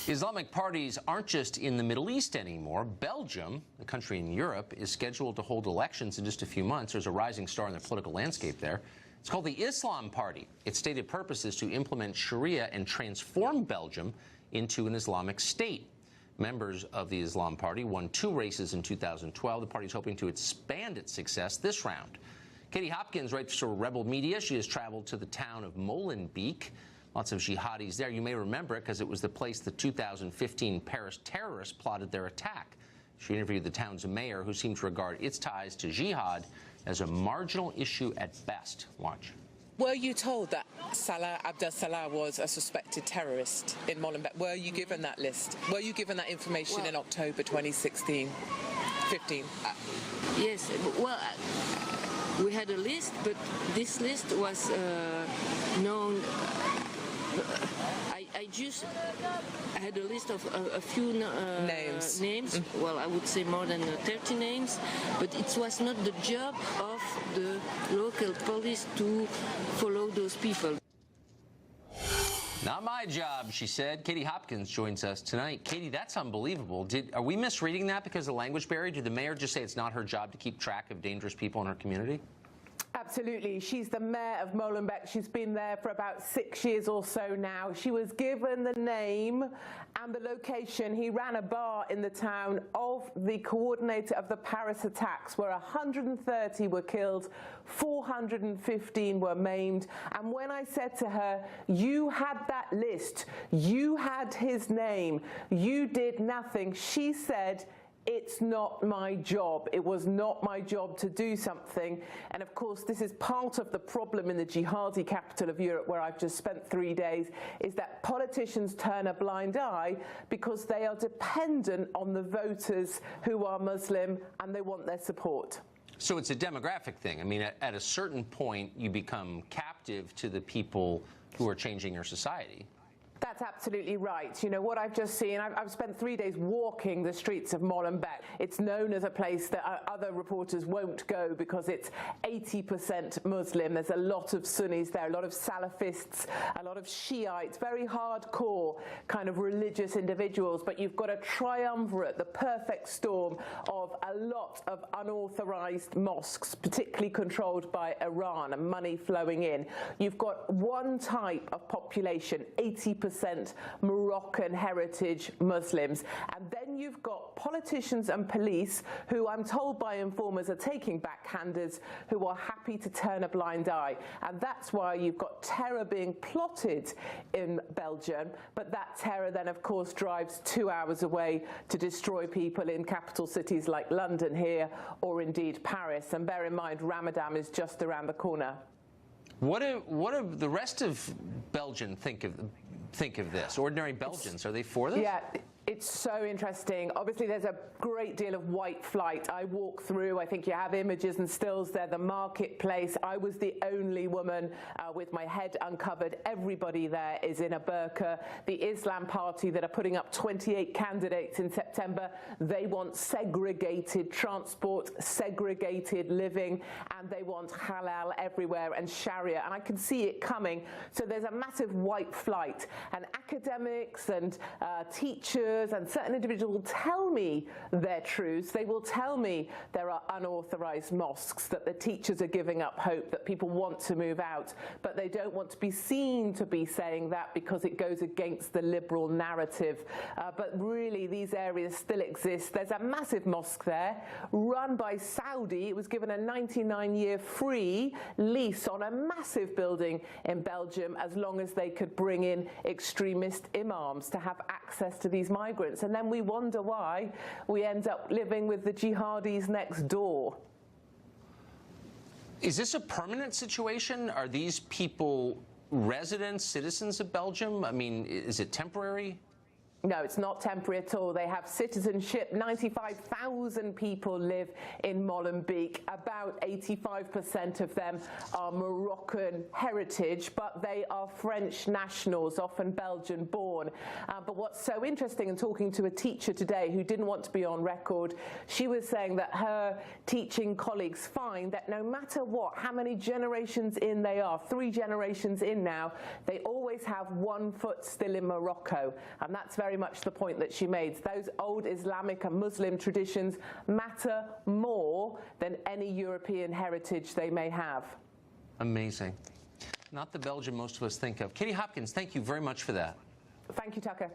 Islamic parties aren't just in the Middle East anymore. Belgium, a country in Europe, is scheduled to hold elections in just a few months. There's a rising star in the political landscape there. It's called the Islam Party. Its stated purpose is to implement Sharia and transform Belgium into an Islamic state. Members of the Islam Party won 2 races in 2012. The party is hoping to expand its success this round. Katie Hopkins writes for Rebel Media. She has traveled to the town of Molenbeek. Lots of jihadis there. You may remember it because it was the place the 2015 Paris terrorists plotted their attack. She interviewed the town's mayor, who seemed to regard its ties to jihad as a marginal issue at best. Watch. Were you told that Salah Abdel Salah was a suspected terrorist in Molenbeek? Were you given that list? Were you given that information in October 2016, 15? Yes. Well, we had a list, but this list was known. I just had a list of a few names. Well, I would say more than 30 names, but it was not the job of the local police to follow those people. Not my job, she said. Katie Hopkins joins us tonight. Katie, that's unbelievable. Are we misreading that because of the language barrier? Did the mayor just say it's not her job to keep track of dangerous people in her community? Absolutely. She's the mayor of Molenbeek. She's been there for about 6 years or so now. She was given the name and the location. He ran a bar in the town of the coordinator of the Paris attacks, where 130 were killed, 415 were maimed. And when I said to her, you had that list, you had his name, you did nothing, she said, it's not my job. It was not my job to do something. And of course, this is part of the problem in the jihadi capital of Europe, where I've just spent 3 days, is that politicians turn a blind eye because they are dependent on the voters who are Muslim and they want their support. So it's a demographic thing. I mean, at a certain point, you become captive to the people who are changing your society. That's absolutely right. You know, what I've just seen, I've spent 3 days walking the streets of Molenbeek. It's known as a place that other reporters won't go because it's 80% Muslim. There's a lot of Sunnis there, a lot of Salafists, a lot of Shiites, very hardcore kind of religious individuals. But you've got a triumvirate, the perfect storm of a lot of unauthorized mosques, particularly controlled by Iran, and money flowing in. You've got one type of population, 80% Moroccan heritage Muslims. And then you've got politicians and police who, I'm told by informers, are taking backhanders, who are happy to turn a blind eye. And that's why you've got terror being plotted in Belgium. But that terror then, of course, drives 2 hours away to destroy people in capital cities like London here, or indeed Paris. And bear in mind, Ramadan is just around the corner. What do the rest of Belgium think of this? Ordinary Belgians, are they for this? Yeah. It's so interesting. Obviously, there's a great deal of white flight. I walk through, I think you have images and stills there, the marketplace. I was the only woman with my head uncovered. Everybody there is in a burqa. The Islam Party that are putting up 28 candidates in September, they want segregated transport, segregated living, and they want halal everywhere and Sharia. And I can see it coming. So there's a massive white flight. And academics and teachers and certain individuals will tell me their truths. They will tell me there are unauthorized mosques, that the teachers are giving up hope, that people want to move out, but they don't want to be seen to be saying that because it goes against the liberal narrative. But really, these areas still exist. There's a massive mosque there, run by Saudi. It was given a 99-year free lease on a massive building in Belgium, as long as they could bring in extremist imams to have access to these migrants. And then we wonder why we end up living with the jihadis next door. Is this a permanent situation? Are these people residents, citizens of Belgium? I mean, is it temporary? No, it's not temporary at all. They have citizenship. 95,000 people live in Molenbeek. About 85% of them are Moroccan heritage, but they are French nationals, often Belgian born. But what's so interesting, in talking to a teacher today who didn't want to be on record, she was saying that her teaching colleagues find that no matter what, how many generations in they are, 3 generations in now, they always have one foot still in Morocco. And that's very very much the point that she made. Those old Islamic and Muslim traditions matter more than any European heritage they may have. Amazing. Not the Belgium most of us think of. Katie Hopkins, thank you very much for that. Thank you, Tucker.